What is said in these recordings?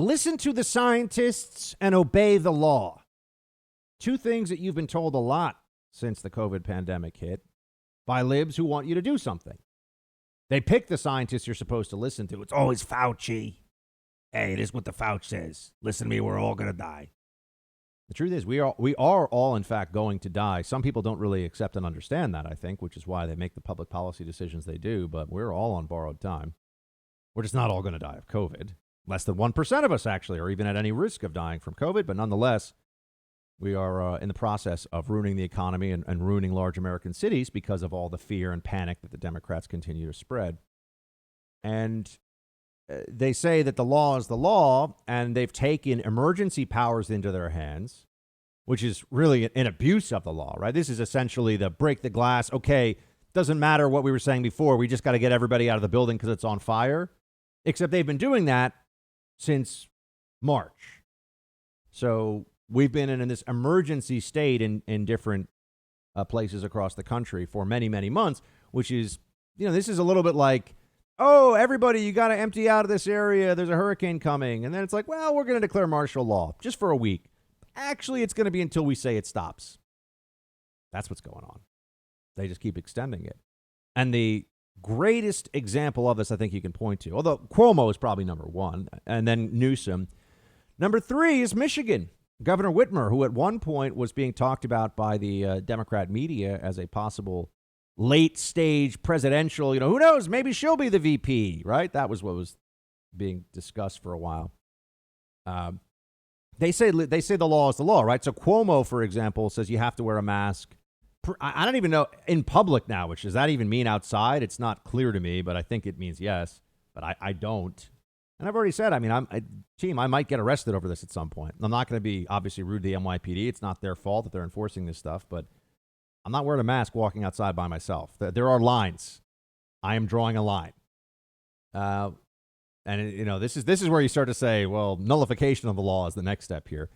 listen to the scientists and obey the law. Two things that you've been told a lot since the COVID pandemic hit by libs who want you to do something. They pick the scientists you're supposed to listen to. It's always Fauci. Hey, this is what the Fauci says. Listen to me, we're all going to die. The truth is, we are all, in fact, going to die. Some people don't really accept and understand that, I think, which is why they make the public policy decisions they do. But we're all on borrowed time. We're just not all going to die of COVID. Less than 1% of us, actually, are even at any risk of dying from COVID. But nonetheless, we are in the process of ruining the economy and ruining large American cities because of all the fear and panic that the Democrats continue to spread. And they say that the law is the law, and they've taken emergency powers into their hands, which is really an abuse of the law, right? This is essentially the break the glass. Okay, doesn't matter what we were saying before. We just got to get everybody out of the building because it's on fire. Except they've been doing that since March. So we've been in this emergency state in different places across the country for many, many months, which is, this is a little bit like, oh, everybody, you got to empty out of this area. There's a hurricane coming. And then it's like, well, we're going to declare martial law just for a week. Actually, it's going to be until we say it stops. That's what's going on. They just keep extending it. And the greatest example of this I think you can point to, although Cuomo is probably number one, and then Newsom. Number three is Michigan. Governor Whitmer, who at one point was being talked about by the Democrat media as a possible late stage presidential, who knows, maybe she'll be the VP, right? That was what was being discussed for a while. They say the law is the law, right? So Cuomo, for example, says you have to wear a mask. I don't even know in public now, which does that even mean outside? It's not clear to me, but I think it means yes, but I don't. And I've already said, I might get arrested over this at some point. I'm not going to be obviously rude to the NYPD. It's not their fault that they're enforcing this stuff, but I'm not wearing a mask walking outside by myself. There are lines. I am drawing a line. And this is where you start to say, well, nullification of the law is the next step here.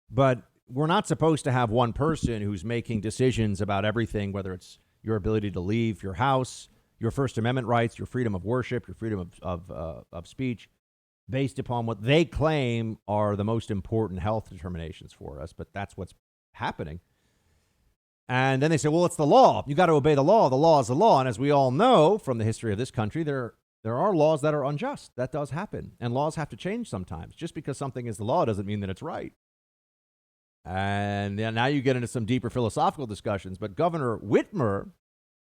But we're not supposed to have one person who's making decisions about everything, whether it's your ability to leave your house, your First Amendment rights, your freedom of worship, your freedom of speech, based upon what they claim are the most important health determinations for us. But that's what's happening. And then they say, well, it's the law. You got to obey the law. The law is the law. And as we all know from the history of this country, there are laws that are unjust. That does happen. And laws have to change sometimes. Just because something is the law doesn't mean that it's right. And now you get into some deeper philosophical discussions. But Governor Whitmer,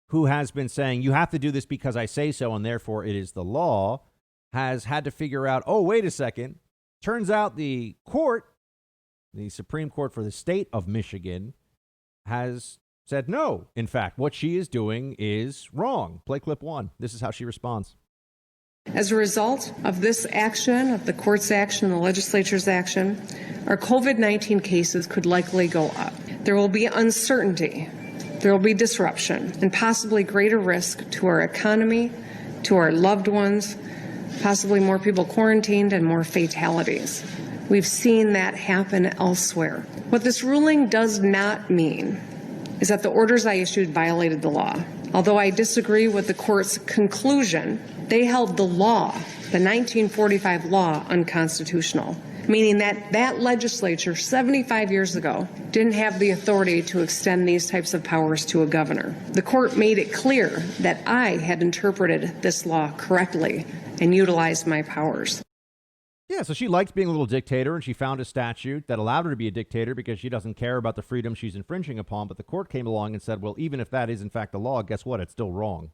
who has been saying you have to do this because I say so and therefore it is the law, has had to figure out, oh, wait a second. Turns out the Supreme Court for the state of Michigan, has said no. In fact, what she is doing is wrong. Play clip 1. This is how she responds. As a result of this action, of the court's action, the legislature's action, our COVID-19 cases could likely go up. There will be uncertainty, there will be disruption, and possibly greater risk to our economy, to our loved ones, possibly more people quarantined and more fatalities. We've seen that happen elsewhere. What this ruling does not mean is that the orders I issued violated the law. Although I disagree with the court's conclusion, they held the law, the 1945 law, unconstitutional, meaning that legislature 75 years ago didn't have the authority to extend these types of powers to a governor. The court made it clear that I had interpreted this law correctly and utilized my powers. Yeah, so she liked being a little dictator, and she found a statute that allowed her to be a dictator because she doesn't care about the freedom she's infringing upon. But the court came along and said, well, even if that is in fact the law, guess what? It's still wrong.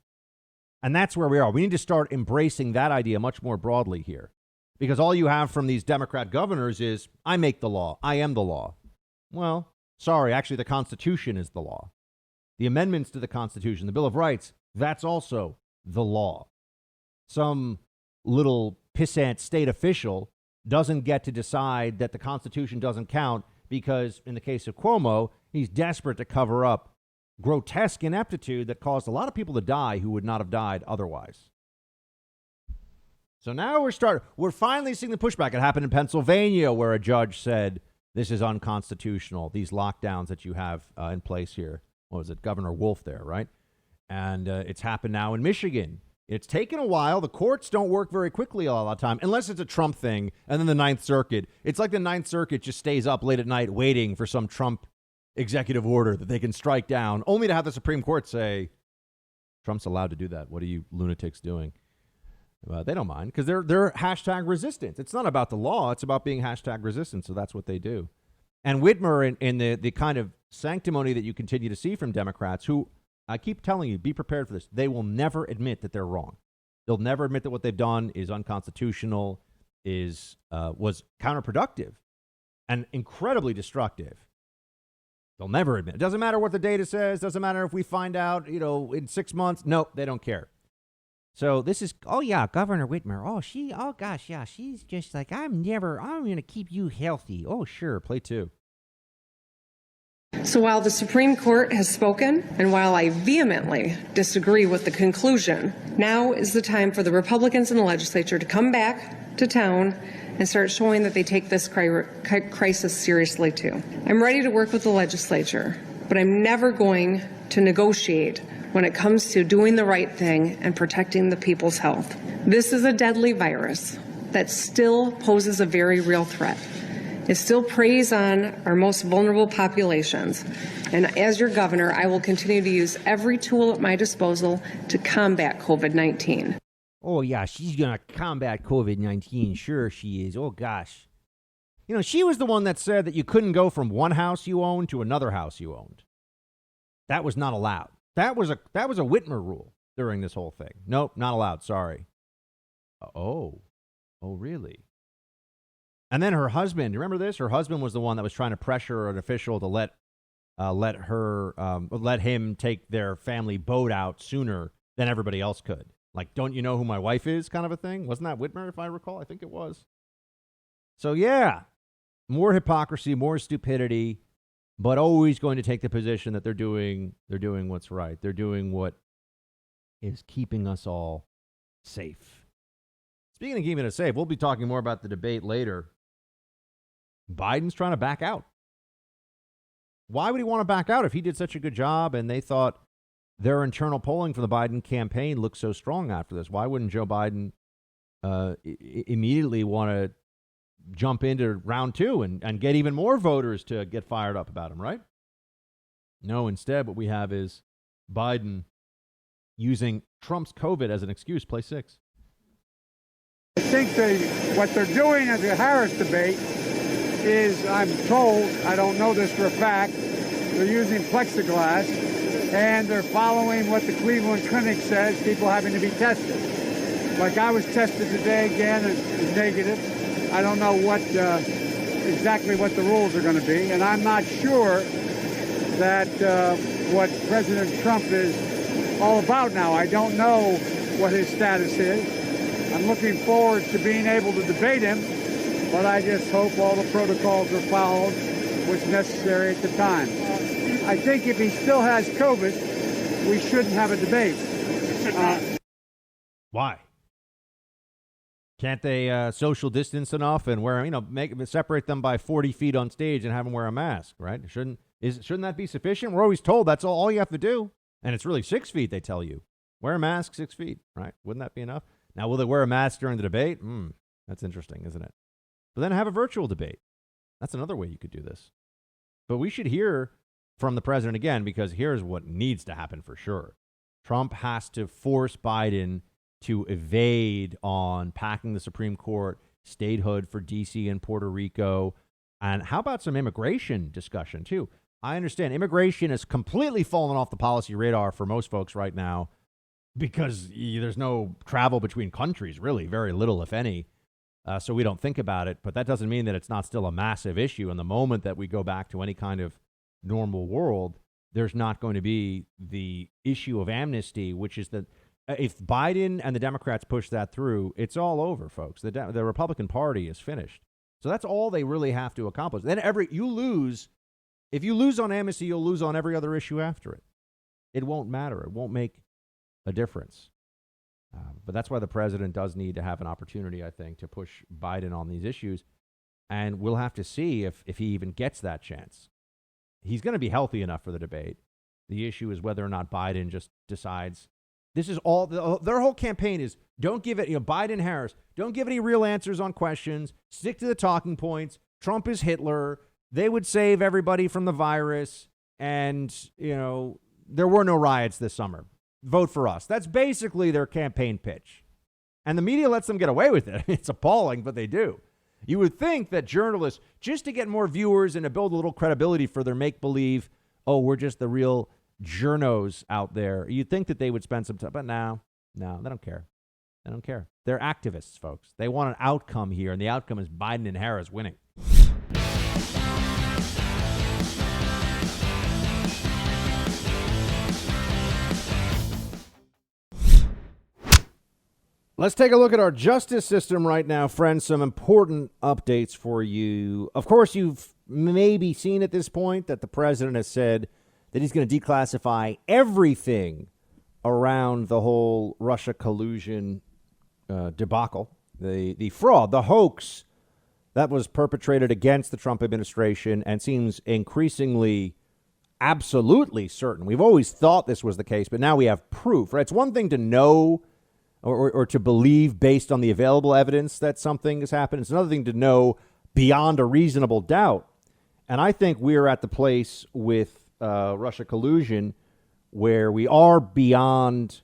And that's where we are. We need to start embracing that idea much more broadly here, because all you have from these Democrat governors is, I make the law. I am the law. Well, sorry, actually, the Constitution is the law. The amendments to the Constitution, the Bill of Rights, that's also the law. Some little pissant state official doesn't get to decide that the Constitution doesn't count because, in the case of Cuomo, he's desperate to cover up grotesque ineptitude that caused a lot of people to die who would not have died otherwise. So now we're finally seeing the pushback. It happened in Pennsylvania where a judge said this is unconstitutional, these lockdowns that you have in place here. What was it? Governor Wolf there, right? And it's happened now in Michigan. It's taken a while. The courts don't work very quickly all the time, unless it's a Trump thing. And then the Ninth Circuit. It's like the Ninth Circuit just stays up late at night waiting for some Trump executive order that they can strike down, only to have the Supreme Court say, Trump's allowed to do that. What are you lunatics doing? They don't mind because they're hashtag resistant. It's not about the law. It's about being hashtag resistant. So that's what they do. And Whitmer, in the kind of sanctimony that you continue to see from Democrats, who I keep telling you, be prepared for this. They will never admit that they're wrong. They'll never admit that what they've done is unconstitutional, was counterproductive, and incredibly destructive. They'll never admit. It doesn't matter what the data says. Doesn't matter if we find out, in 6 months. No, they don't care. So this is, Governor Whitmer. She's just like, I'm going to keep you healthy. Oh, sure. Play two. So while the Supreme Court has spoken, and while I vehemently disagree with the conclusion, now is the time for the Republicans in the legislature to come back to town and start showing that they take this crisis seriously too. I'm ready to work with the legislature, but I'm never going to negotiate when it comes to doing the right thing and protecting the people's health. This is a deadly virus that still poses a very real threat. It still preys on our most vulnerable populations. And as your governor, I will continue to use every tool at my disposal to combat COVID-19. Oh, yeah, she's going to combat COVID-19. Sure she is. Oh, gosh. She was the one that said that you couldn't go from one house you owned to another house you owned. That was not allowed. That was a Whitmer rule during this whole thing. Nope, not allowed. Sorry. Oh, really? And then her husband, you remember this? Her husband was the one that was trying to pressure an official to let him take their family boat out sooner than everybody else could. Like, don't you know who my wife is, kind of a thing? Wasn't that Whitmer, if I recall? I think it was. So, yeah, more hypocrisy, more stupidity, but always going to take the position that they're doing what's right. They're doing what is keeping us all safe. Speaking of keeping us safe, we'll be talking more about the debate later. Biden's trying to back out. Why would he want to back out if he did such a good job and they thought their internal polling for the Biden campaign looked so strong after this? Why wouldn't Joe Biden immediately want to jump into round two and get even more voters to get fired up about him, right? No, instead, what we have is Biden using Trump's COVID as an excuse. Play 6. I think what they're doing at the Harris debate is, I'm told, I don't know this for a fact, they're using plexiglass and they're following what the Cleveland Clinic says, people having to be tested. Like I was tested today again and it's negative. I don't know exactly what the rules are going to be, and I'm not sure that what President Trump is all about now. I don't know what his status is. I'm looking forward to being able to debate him, but I just hope all the protocols are followed, what's necessary at the time. I think if he still has COVID, we shouldn't have a debate. Why? Can't they social distance enough and wear, separate them by 40 feet on stage and have them wear a mask, right? Shouldn't that be sufficient? We're always told that's all you have to do. And it's really 6 feet, they tell you. Wear a mask 6 feet, right? Wouldn't that be enough? Now, will they wear a mask during the debate? That's interesting, isn't it? But then have a virtual debate. That's another way you could do this. But we should hear from the president again, because here's what needs to happen for sure. Trump has to force Biden to evade on packing the Supreme Court, statehood for D.C. and Puerto Rico. And how about some immigration discussion, too? I understand immigration has completely fallen off the policy radar for most folks right now because there's no travel between countries, really, very little, if any. So we don't think about it. But that doesn't mean that it's not still a massive issue. And the moment that we go back to any kind of normal world, there's not going to be the issue of amnesty, which is that if Biden and the Democrats push that through, it's all over, folks. The Republican Party is finished. So that's all they really have to accomplish. Then if you lose on amnesty, you'll lose on every other issue after it. It won't matter. It won't make a difference. But that's why the president does need to have an opportunity, I think, to push Biden on these issues. And we'll have to see if he even gets that chance. He's going to be healthy enough for the debate. The issue is whether or not Biden just decides. This is all their whole campaign is don't give it, Biden, Harris, don't give any real answers on questions. Stick to the talking points. Trump is Hitler. They would save everybody from the virus. And, there were no riots this summer. Vote for us. That's basically their campaign pitch. And the media lets them get away with it. It's appalling, but they do. You would think that journalists, just to get more viewers and to build a little credibility for their make-believe, we're just the real journos out there. You'd think that they would spend some time, but no, they don't care. They don't care. They're activists, folks. They want an outcome here, and the outcome is Biden and Harris winning. Let's take a look at our justice system right now, friends. Some important updates for you. Of course, you've maybe seen at this point that the president has said that he's going to declassify everything around the whole Russia collusion debacle, the fraud, the hoax that was perpetrated against the Trump administration and seems increasingly absolutely certain. We've always thought this was the case, but now we have proof. Right? It's one thing to know or to believe based on the available evidence that something has happened. It's another thing to know beyond a reasonable doubt. And I think we're at the place with Russia collusion where we are beyond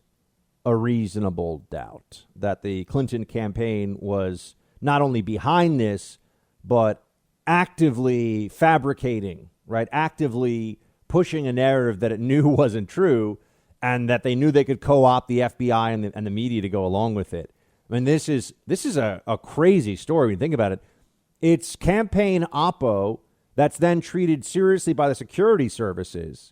a reasonable doubt that the Clinton campaign was not only behind this, but actively fabricating, right? Actively pushing a narrative that it knew wasn't true, and that they knew they could co-opt the FBI and the media to go along with it. I mean, this is a crazy story when you think about it. It's campaign oppo that's then treated seriously by the security services.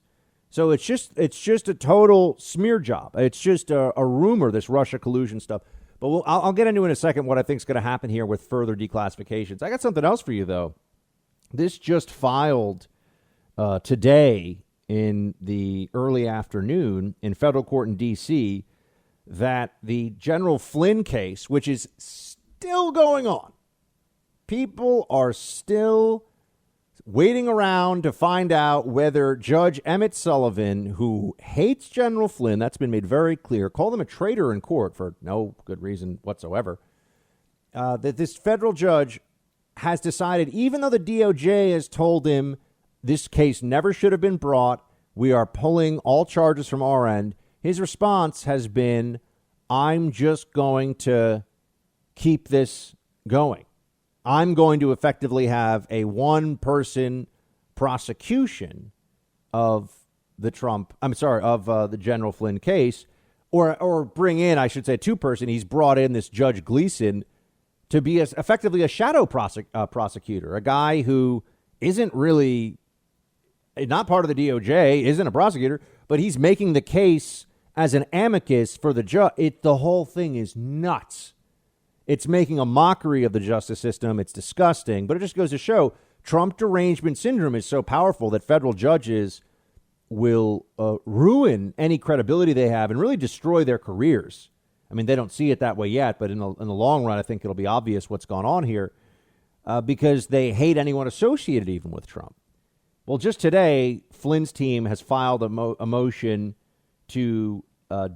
So it's just a total smear job. It's just a rumor, this Russia collusion stuff. But I'll get into in a second what I think is going to happen here with further declassifications. I got something else for you, though. This just filed today in the early afternoon in federal court in D.C. that the General Flynn case, which is still going on, people are still waiting around to find out whether Judge Emmett Sullivan, who hates General Flynn, that's been made very clear, called him a traitor in court for no good reason whatsoever, that this federal judge has decided, even though the DOJ has told him this case never should have been brought, we are pulling all charges from our end, his response has been, I'm just going to keep this going. I'm going to effectively have a one-person prosecution of the the General Flynn case, or bring in, I should say, two-person. He's brought in this Judge Gleason to be effectively a shadow prosecutor, a guy who isn't really not part of the DOJ, isn't a prosecutor, but he's making the case as an amicus for the judge. The whole thing is nuts. It's making a mockery of the justice system. It's disgusting, but it just goes to show Trump derangement syndrome is so powerful that federal judges will ruin any credibility they have and really destroy their careers. I mean, they don't see it that way yet, but in the long run, I think it'll be obvious what's gone on here because they hate anyone associated even with Trump. Well, just today, Flynn's team has filed a motion to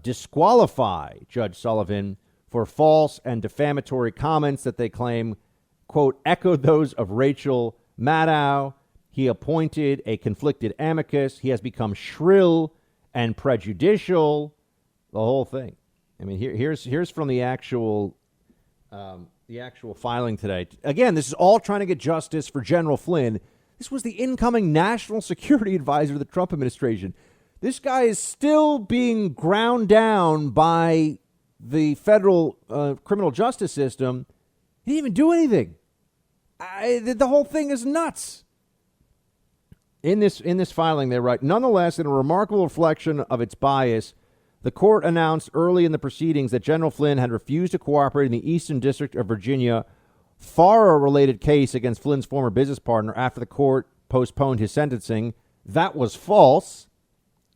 disqualify Judge Sullivan for false and defamatory comments that they claim, quote, echoed those of Rachel Maddow. He appointed a conflicted amicus. He has become shrill and prejudicial. The whole thing. I mean, here's from the actual filing today. Again, this is all trying to get justice for General Flynn. This was the incoming national security advisor of the Trump administration. This guy is still being ground down by the federal criminal justice system. He didn't even do anything. The whole thing is nuts. In this filing, they write, nonetheless, in a remarkable reflection of its bias, the court announced early in the proceedings that General Flynn had refused to cooperate in the Eastern District of Virginia for a related case against Flynn's former business partner after the court postponed his sentencing. That was false.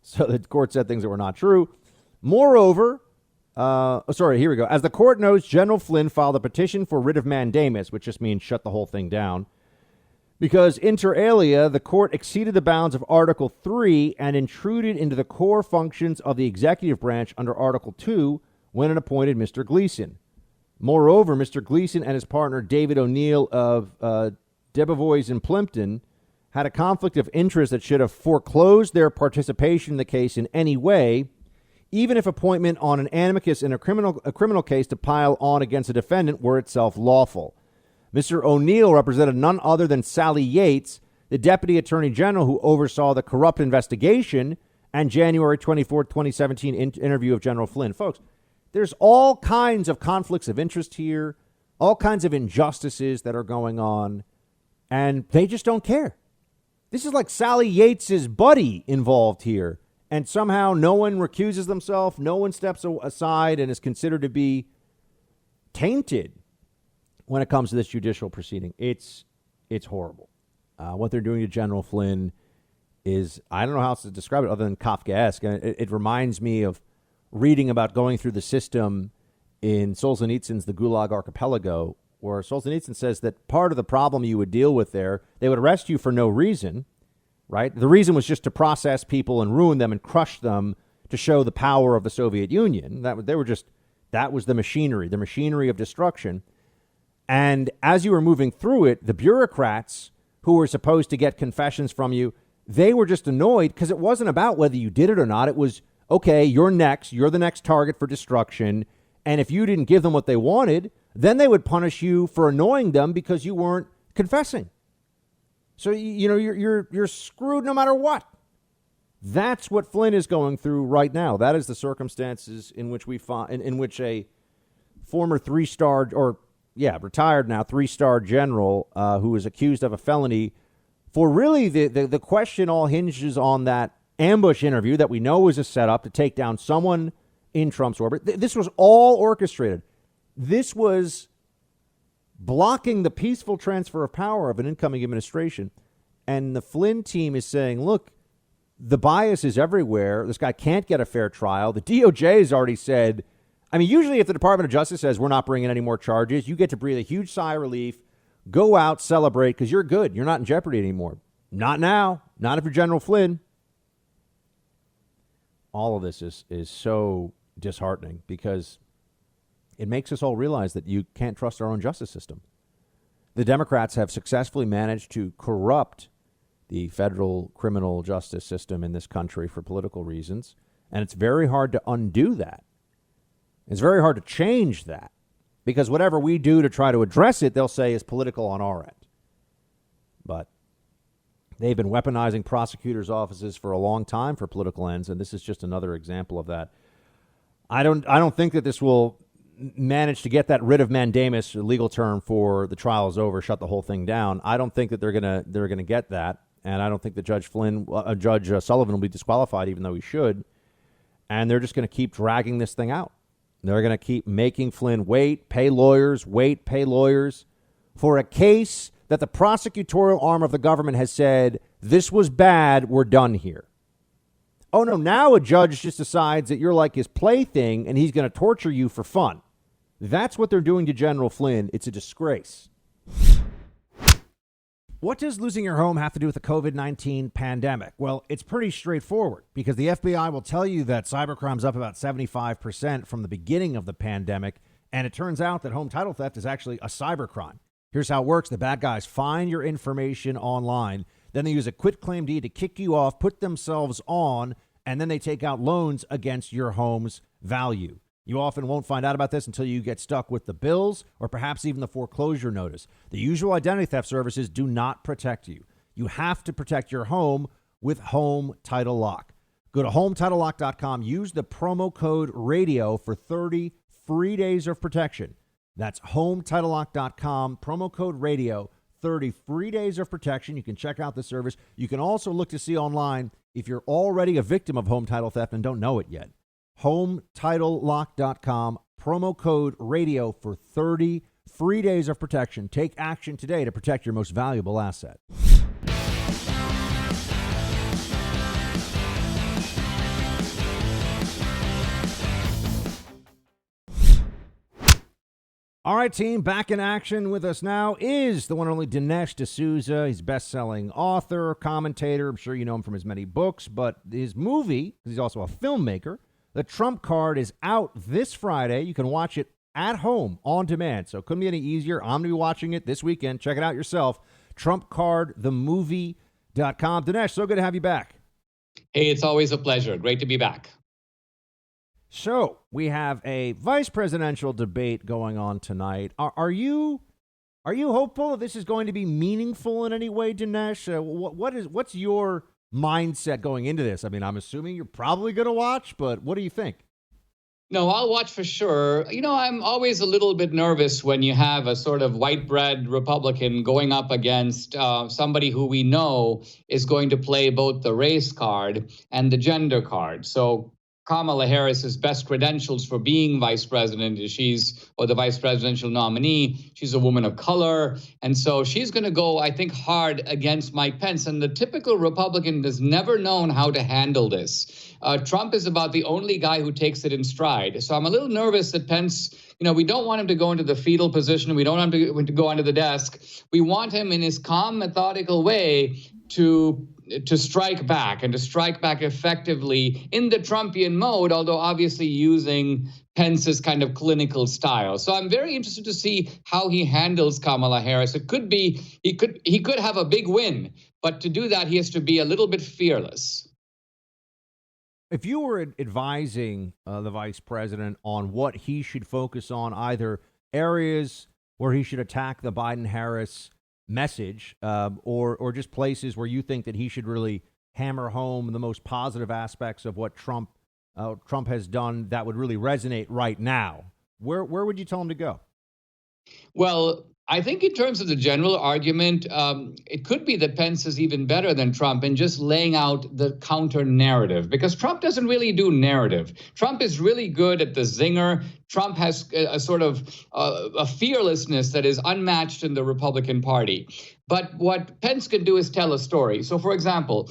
So the court said things that were not true. Moreover, here we go. As the court knows, General Flynn filed a petition for writ of mandamus, which just means shut the whole thing down. Because inter alia, the court exceeded the bounds of Article 3 and intruded into the core functions of the executive branch under Article 2 when it appointed Mr. Gleason. Moreover, Mr. Gleason and his partner David O'Neill of Debevoise and Plimpton had a conflict of interest that should have foreclosed their participation in the case in any way, even if appointment on an amicus in a criminal case to pile on against a defendant were itself lawful. Mr. O'Neill represented none other than Sally Yates, the Deputy Attorney General who oversaw the corrupt investigation and January 24, 2017 interview of General Flynn. Folks, there's all kinds of conflicts of interest here, all kinds of injustices that are going on, and they just don't care. This is like Sally Yates's buddy involved here, and somehow no one recuses themselves, no one steps aside and is considered to be tainted when it comes to this judicial proceeding. It's horrible. What they're doing to General Flynn is, I don't know how else to describe it other than Kafkaesque. It reminds me of reading about going through the system in Solzhenitsyn's The Gulag Archipelago, where Solzhenitsyn says that part of the problem you would deal with there, they would arrest you for no reason, right? The reason was just to process people and ruin them and crush them to show the power of the Soviet Union. That was the machinery of destruction. And as you were moving through it, the bureaucrats who were supposed to get confessions from you, they were just annoyed because it wasn't about whether you did it or not. It was, okay, you're the next target for destruction. And if you didn't give them what they wanted, then they would punish you for annoying them because you weren't confessing. So, you're screwed no matter what. That's what Flynn is going through right now. That is the circumstances in which in which a former retired now three-star general who is accused of a felony for really the question all hinges on that ambush interview that we know was a setup to take down someone in Trump's orbit. This was all orchestrated. This was blocking the peaceful transfer of power of an incoming administration. And the Flynn team is saying, look, the bias is everywhere. This guy can't get a fair trial. The DOJ has already said, usually if the Department of Justice says we're not bringing any more charges, you get to breathe a huge sigh of relief, go out, celebrate, because you're good. You're not in jeopardy anymore. Not now. Not if you're General Flynn. All of this is so disheartening because it makes us all realize that you can't trust our own justice system. The Democrats have successfully managed to corrupt the federal criminal justice system in this country for political reasons, and it's very hard to undo that. It's very hard to change that because whatever we do to try to address it, they'll say is political on our end. But they've been weaponizing prosecutors' offices for a long time for political ends, and this is just another example of that. I don't think that this will manage to get that writ of mandamus, a legal term for the trial is over, shut the whole thing down. I don't think that they're gonna get that, and I don't think that Judge Sullivan will be disqualified, even though he should. And they're just going to keep dragging this thing out. They're going to keep making Flynn wait, pay lawyers for a case that the prosecutorial arm of the government has said, this was bad, we're done here. Oh, no, now a judge just decides that you're like his plaything and he's going to torture you for fun. That's what they're doing to General Flynn. It's a disgrace. What does losing your home have to do with the COVID-19 pandemic? Well, it's pretty straightforward because the FBI will tell you that cybercrime's up about 75% from the beginning of the pandemic, and it turns out that home title theft is actually a cybercrime. Here's how it works. The bad guys find your information online, then they use a quitclaim deed to kick you off, put themselves on, and then they take out loans against your home's value. You often won't find out about this until you get stuck with the bills or perhaps even the foreclosure notice. The usual identity theft services do not protect you. You have to protect your home with Home Title Lock. Go to HomeTitleLock.com. Use the promo code RADIO for 30 free days of protection. That's HomeTitleLock.com. Promo code RADIO. 30 free days of protection. You can check out the service. You can also look to see online if you're already a victim of home title theft and don't know it yet. HomeTitleLock.com, promo code RADIO for 30 free days of protection. Take action today to protect your most valuable asset. All right, team, back in action with us now is the one and only Dinesh D'Souza. He's a best-selling author, commentator. I'm sure you know him from his many books, but his movie, because he's also a filmmaker, The Trump Card, is out this Friday. You can watch it at home on demand, so it couldn't be any easier. I'm going to be watching it this weekend. Check it out yourself. TrumpCardTheMovie.com. Dinesh, so good to have you back. Hey, it's always a pleasure. Great to be back. So we have a vice presidential debate going on tonight. Are you hopeful that this is going to be meaningful in any way, Dinesh? What's your mindset going into this? I mean, I'm assuming you're probably going to watch, but what do you think? No, I'll watch for sure. You know, I'm always a little bit nervous when you have a sort of white bread Republican going up against somebody who we know is going to play both the race card and the gender card. So Kamala Harris's best credentials for being vice president is the vice presidential nominee. She's a woman of color. And so she's going to go, I think, hard against Mike Pence. And the typical Republican has never known how to handle this. Trump is about the only guy who takes it in stride. So I'm a little nervous that Pence, we don't want him to go into the fetal position. We don't want him to go under the desk. We want him in his calm, methodical way to strike back and to strike back effectively in the Trumpian mode, although obviously using Pence's kind of clinical style. So I'm very interested to see how he handles Kamala Harris. It could be he could have a big win, but to do that, he has to be a little bit fearless. If you were advising the vice president on what he should focus on, either areas where he should attack the Biden-Harris message or just places where you think that he should really hammer home the most positive aspects of what Trump has done that would really resonate right now, where would you tell him to go? Well, I think in terms of the general argument, it could be that Pence is even better than Trump in just laying out the counter narrative, because Trump doesn't really do narrative. Trump is really good at the zinger. Trump has a sort of a fearlessness that is unmatched in the Republican Party. But what Pence can do is tell a story. So, for example,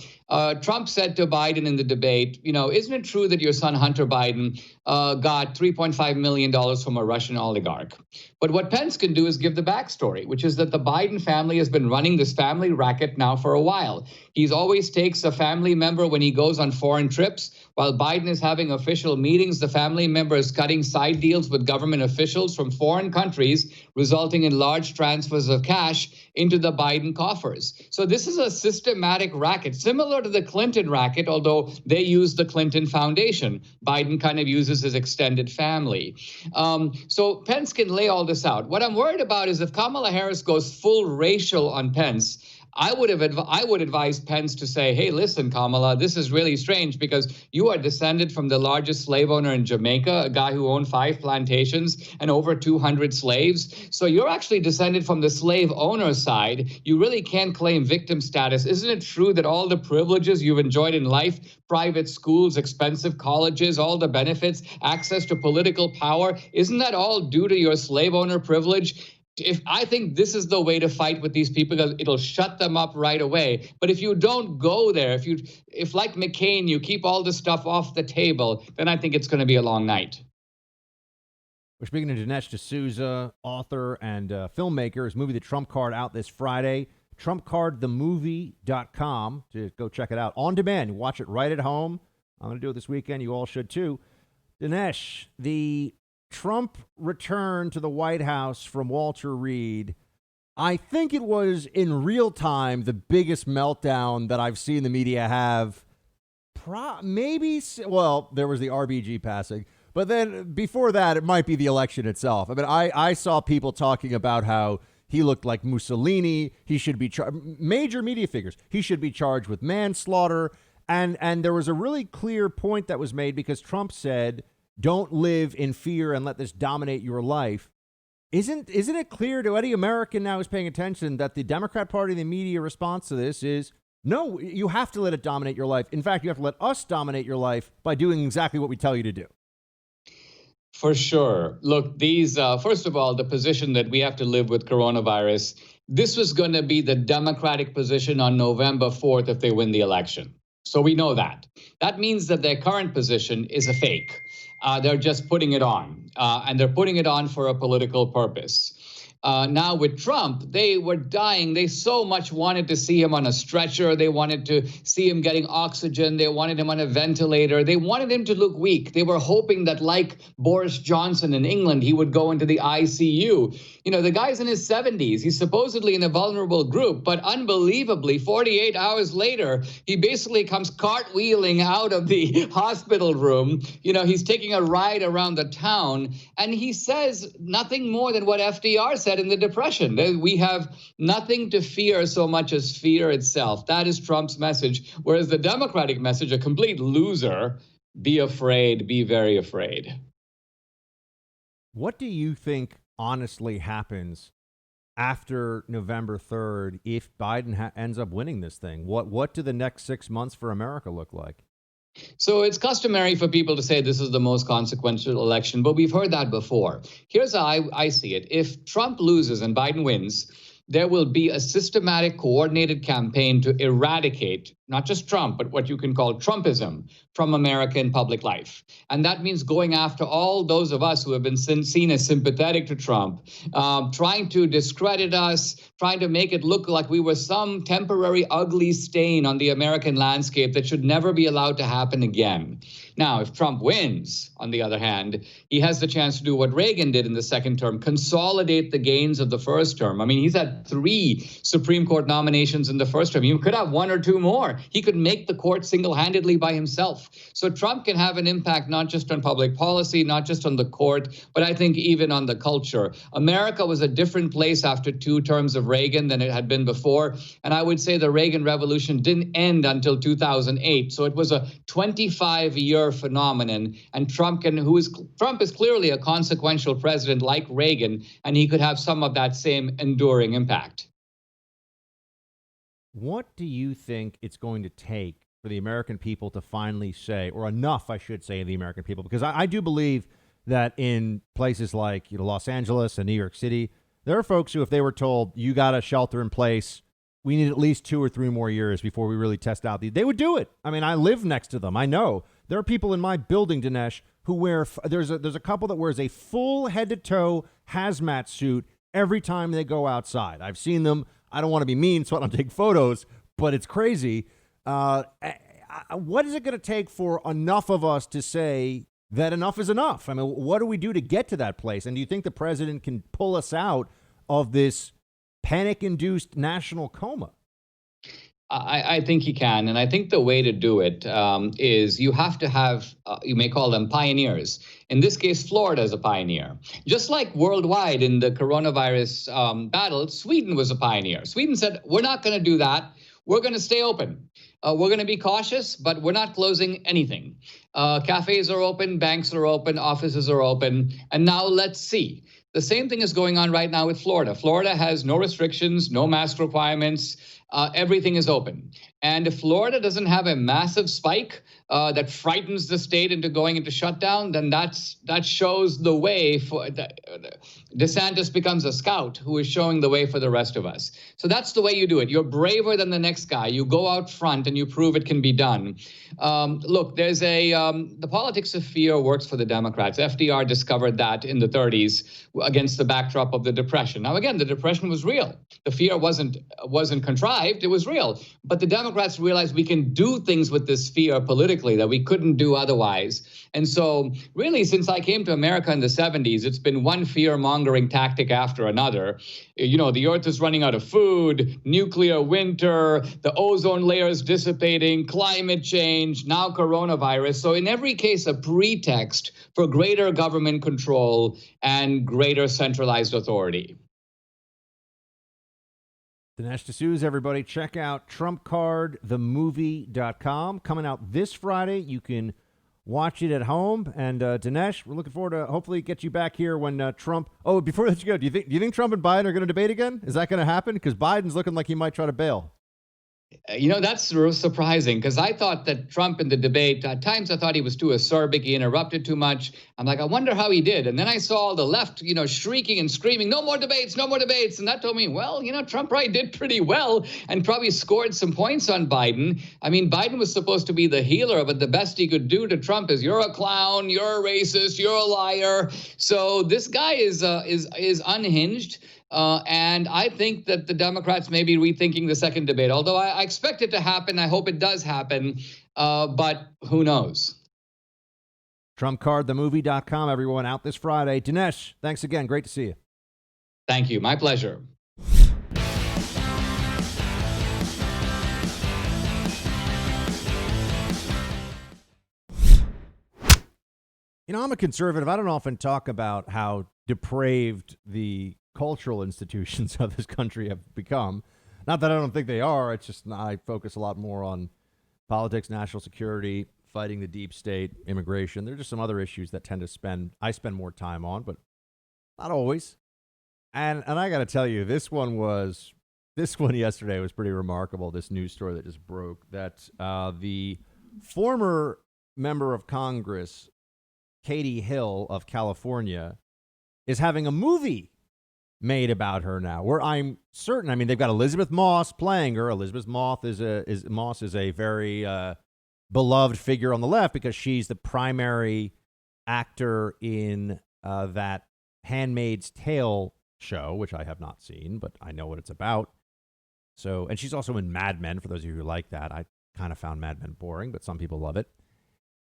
Trump said to Biden in the debate, isn't it true that your son Hunter Biden got $3.5 million from a Russian oligarch? But what Pence can do is give the backstory, which is that the Biden family has been running this family racket now for a while. He's always takes a family member when he goes on foreign trips. While Biden is having official meetings, the family member is cutting side deals with government officials from foreign countries, resulting in large transfers of cash into the Biden coffers. So this is a systematic racket, similar to the Clinton racket, although they use the Clinton Foundation. Biden kind of uses his extended family. So Pence can lay all this out. What I'm worried about is if Kamala Harris goes full racial on Pence, I would advise Pence to say, hey, listen, Kamala, this is really strange because you are descended from the largest slave owner in Jamaica, a guy who owned 5 plantations and over 200 slaves. So you're actually descended from the slave owner side. You really can't claim victim status. Isn't it true that all the privileges you've enjoyed in life, private schools, expensive colleges, all the benefits, access to political power, isn't that all due to your slave owner privilege? I think this is the way to fight with these people, because it'll shut them up right away. But if you don't go there, if like McCain, you keep all this stuff off the table, then I think it's going to be a long night. We're speaking to Dinesh D'Souza, author and filmmaker. His movie, The Trump Card, out this Friday. TrumpCardTheMovie.com to go check it out on demand. You watch it right at home. I'm going to do it this weekend. You all should too. Dinesh, the Trump returned to the White House from Walter Reed. I think it was in real time the biggest meltdown that I've seen the media have. There was the RBG passing, but then before that, it might be the election itself. I mean, I saw people talking about how he looked like Mussolini. He should be major media figures. He should be charged with manslaughter. And there was a really clear point that was made because Trump said, don't live in fear and let this dominate your life. Isn't it clear to any American now who's paying attention that the Democrat Party, the media response to this is, no, you have to let it dominate your life. In fact, you have to let us dominate your life by doing exactly what we tell you to do. For sure. Look, these, first of all, the position that we have to live with coronavirus, this was going to be the Democratic position on November 4th if they win the election. So we know that. That means that their current position is a fake. They're just putting it on, and they're putting it on for a political purpose. Now with Trump, they were dying. They so much wanted to see him on a stretcher. They wanted to see him getting oxygen. They wanted him on a ventilator. They wanted him to look weak. They were hoping that, like Boris Johnson in England, he would go into the ICU. You know, the guy's in his 70s. He's supposedly in a vulnerable group, but unbelievably, 48 hours later, he basically comes cartwheeling out of the hospital room. You know, he's taking a ride around the town, and he says nothing more than what FDR said in the Depression. We have nothing to fear so much as fear itself. That is Trump's message. Whereas the Democratic message, a complete loser, be afraid, be very afraid. What do you think honestly happens after November 3rd if Biden ends up winning this thing? What do the next 6 months for America look like? So it's customary for people to say this is the most consequential election, but we've heard that before. Here's how I see it. If Trump loses and Biden wins, there will be a systematic, coordinated campaign to eradicate not just Trump, but what you can call Trumpism from American public life. And that means going after all those of us who have been seen as sympathetic to Trump, trying to discredit us, trying to make it look like we were some temporary ugly stain on the American landscape that should never be allowed to happen again. Now, if Trump wins, on the other hand, he has the chance to do what Reagan did in the second term, consolidate the gains of the first term. I mean, he's had 3 Supreme Court nominations in the first term. He could have 1 or 2 more. He could make the court single-handedly by himself. So Trump can have an impact not just on public policy, not just on the court, but I think even on the culture. America was a different place after 2 terms of Reagan than it had been before. And I would say the Reagan Revolution didn't end until 2008. So it was a 25-year phenomenon. And Trump is clearly a consequential president like Reagan, and he could have some of that same enduring impact. What do you think it's going to take for the American people to finally say, or enough, I should say, the American people? Because I do believe that in places like Los Angeles and New York City, there are folks who, if they were told, you got to shelter in place, we need at least 2 or 3 more years before we really test out they would do it. I mean, I live next to them. I know. There are people in my building, Dinesh, who wear, there's a couple that wears a full head-to-toe hazmat suit every time they go outside. I've seen them. I don't want to be mean, so I don't take photos, but it's crazy. What is it going to take for enough of us to say that enough is enough? I mean, what do we do to get to that place? And do you think the president can pull us out of this panic-induced national coma? I think he can. And I think the way to do it is you have to have, you may call them pioneers. In this case, Florida is a pioneer. Just like worldwide in the coronavirus battle, Sweden was a pioneer. Sweden said, we're not going to do that. We're going to stay open. We're going to be cautious, but we're not closing anything. Cafes are open, banks are open, offices are open. And now let's see. The same thing is going on right now with Florida. Florida has no restrictions, no mask requirements. Everything is open. And if Florida doesn't have a massive spike that frightens the state into going into shutdown, then that shows the way for DeSantis becomes a scout who is showing the way for the rest of us. So that's the way you do it. You're braver than the next guy. You go out front and you prove it can be done. Look, there's the politics of fear works for the Democrats. FDR discovered that in the 30s against the backdrop of the Depression. Now, again, the Depression was real. The fear wasn't contrived. It was real. But the Democrats realized we can do things with this fear politically that we couldn't do otherwise. And so really, since I came to America in the 70s, it's been one fear-mongering tactic after another. You know, the earth is running out of food, nuclear winter, the ozone layer is dissipating, climate change, now coronavirus. So in every case, a pretext for greater government control and greater centralized authority. Dinesh D'Souza, everybody. Check out TrumpCardTheMovie.com. Coming out this Friday. You can watch it at home. And Dinesh, we're looking forward to hopefully get you back here when Trump. Oh, before I let you go, do you think Trump and Biden are going to debate again? Is that going to happen? Because Biden's looking like he might try to bail. That's real surprising because I thought that Trump in the debate, at times I thought he was too acerbic. He interrupted too much. I'm like, I wonder how he did. And then I saw the left, shrieking and screaming, no more debates, no more debates. And that told me, well, Trump probably did pretty well and probably scored some points on Biden. I mean, Biden was supposed to be the healer, but the best he could do to Trump is you're a clown, you're a racist, you're a liar. So this guy is unhinged. And I think that the Democrats may be rethinking the second debate, although I expect it to happen. I hope it does happen, but who knows? TrumpCardTheMovie.com, everyone, out this Friday. Dinesh, thanks again. Great to see you. Thank you. My pleasure. I'm a conservative. I don't often talk about how depraved the cultural institutions of this country have become. Not that I don't think they are. It's just I focus a lot more on politics, national security, fighting the deep state, immigration. There are just some other issues that I spend more time on, but not always. And I got to tell you, this one yesterday was pretty remarkable. This news story that just broke that the former member of Congress, Katie Hill of California, is having a movie made about her now, where I'm certain, they've got Elizabeth Moss playing her. Elizabeth Moss is a very beloved figure on the left because she's the primary actor in that Handmaid's Tale show, which I have not seen, but I know what it's about. So, and she's also in Mad Men, for those of you who like that. I kind of found Mad Men boring, but some people love it.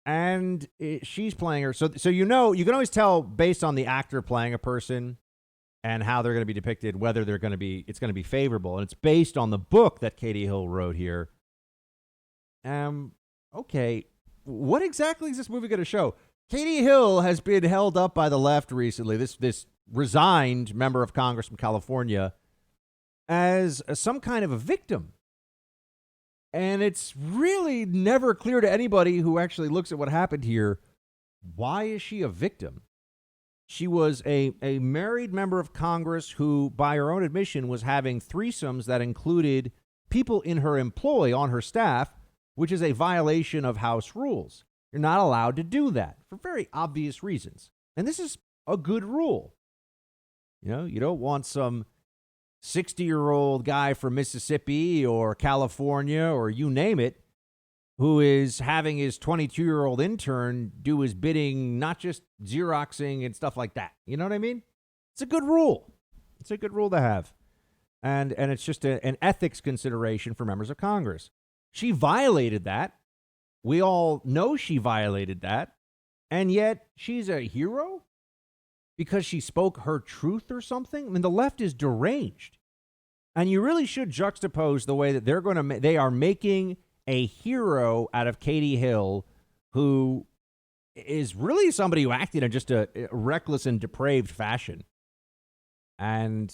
And she's playing her. So you can always tell based on the actor playing a person and how they're going to be depicted, whether it's going to be favorable. And it's based on the book that Katie Hill wrote here. Okay, what exactly is this movie going to show? Katie Hill has been held up by the left recently, this resigned member of Congress from California, as some kind of a victim. And it's really never clear to anybody who actually looks at what happened here, why is she a victim? She was a married member of Congress who, by her own admission, was having threesomes that included people in her employ on her staff, which is a violation of House rules. You're not allowed to do that for very obvious reasons. And this is a good rule. You don't want some 60-year-old guy from Mississippi or California or you name it, who is having his 22-year-old intern do his bidding, not just Xeroxing and stuff like that. You know what I mean? It's a good rule. It's a good rule to have. And it's just an ethics consideration for members of Congress. She violated that. We all know she violated that. And yet she's a hero because she spoke her truth or something. The left is deranged. And you really should juxtapose the way that they are making a hero out of Katie Hill, who is really somebody who acted in just a reckless and depraved fashion. And,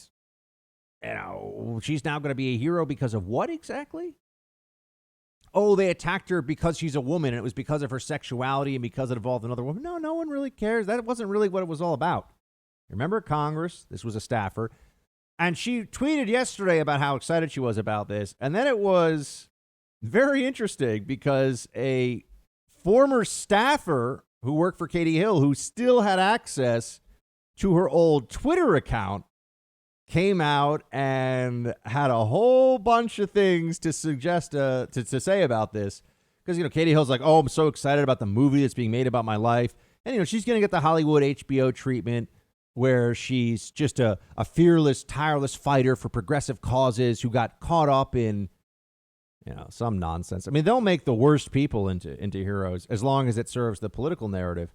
she's now going to be a hero because of what exactly? Oh, they attacked her because she's a woman, and it was because of her sexuality and because it involved another woman. No one really cares. That wasn't really what it was all about. Remember Congress? This was a staffer. And she tweeted yesterday about how excited she was about this. And then it was very interesting because a former staffer who worked for Katie Hill, who still had access to her old Twitter account, came out and had a whole bunch of things to suggest, to say about this. Because, Katie Hill's like, oh, I'm so excited about the movie that's being made about my life. And, she's going to get the Hollywood HBO treatment where she's just a fearless, tireless fighter for progressive causes who got caught up in, some nonsense. They'll make the worst people into heroes as long as it serves the political narrative.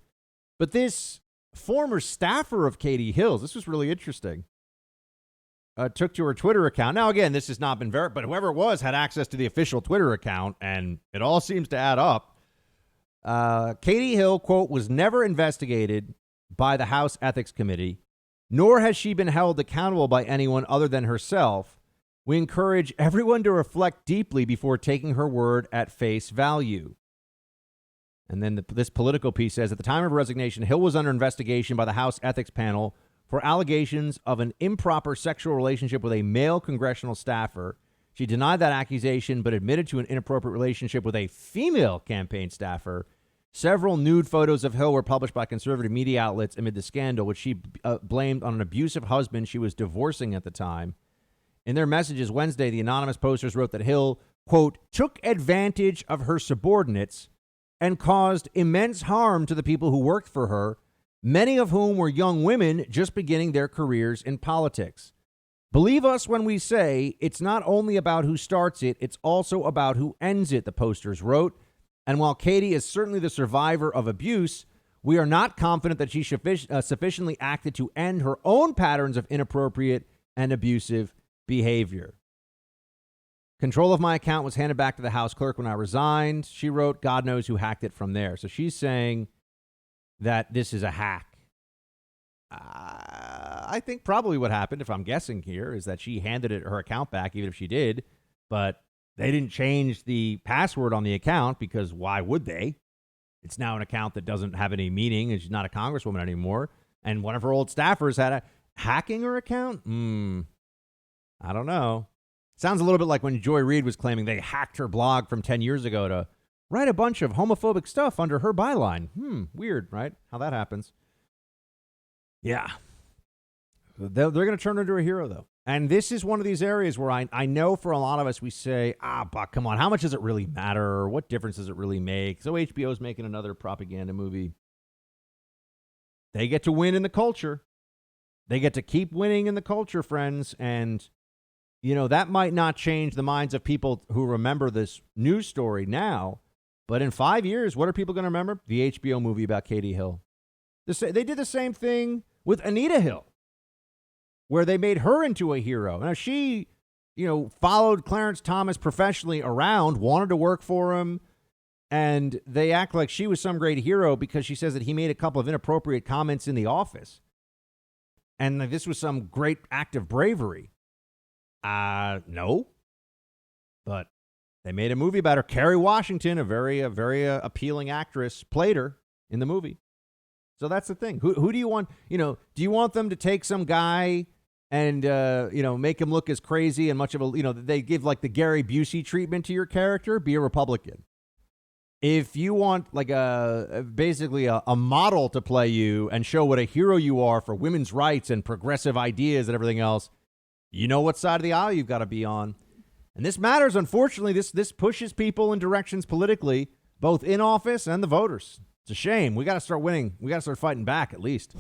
But this former staffer of Katie Hill's, this was really interesting, took to her Twitter account. Now, again, this has not been verified, but whoever it was had access to the official Twitter account, and it all seems to add up. Katie Hill, quote, was never investigated by the House Ethics Committee, nor has she been held accountable by anyone other than herself. We encourage everyone to reflect deeply before taking her word at face value. And then this political piece says, at the time of her resignation, Hill was under investigation by the House Ethics Panel for allegations of an improper sexual relationship with a male congressional staffer. She denied that accusation, but admitted to an inappropriate relationship with a female campaign staffer. Several nude photos of Hill were published by conservative media outlets amid the scandal, which she blamed on an abusive husband she was divorcing at the time. In their messages Wednesday, the anonymous posters wrote that Hill, quote, took advantage of her subordinates and caused immense harm to the people who worked for her, many of whom were young women just beginning their careers in politics. Believe us when we say it's not only about who starts it, it's also about who ends it, the posters wrote. And while Katie is certainly the survivor of abuse, we are not confident that she sufficiently acted to end her own patterns of inappropriate and abusive behavior. Control of my account was handed back to the House clerk when I resigned. She wrote, God knows who hacked it from there. So she's saying that this is a hack. I think probably what happened, if I'm guessing here, is that she handed her account back, even if she did, but they didn't change the password on the account because why would they? It's now an account that doesn't have any meaning, and she's not a congresswoman anymore. And one of her old staffers had a hacking her account? I don't know. Sounds a little bit like when Joy Reid was claiming they hacked her blog from 10 years ago to write a bunch of homophobic stuff under her byline. Weird, right? How that happens. Yeah. They're going to turn her into a hero, though. And this is one of these areas where I know for a lot of us, we say, but come on, how much does it really matter? What difference does it really make? So HBO's making another propaganda movie. They get to win in the culture. They get to keep winning in the culture, friends. And, you know, that might not change the minds of people who remember this news story now. But in 5 years, what are people going to remember? The HBO movie about Katie Hill. They did the same thing with Anita Hill, where they made her into a hero. Now, she, followed Clarence Thomas professionally around, wanted to work for him, and they act like she was some great hero because she says that he made a couple of inappropriate comments in the office. And this was some great act of bravery. No. But they made a movie about her. Kerry Washington, a very appealing actress, played her in the movie. So that's the thing. Who do you want? Do you want them to take some guy and, make him look as crazy and much of a, they give like the Gary Busey treatment to your character? Be a Republican. If you want like basically a model to play you and show what a hero you are for women's rights and progressive ideas and everything else, you know what side of the aisle you've got to be on. And this matters. Unfortunately, this pushes people in directions politically, both in office and the voters. It's a shame. We got to start winning. We got to start fighting back at least.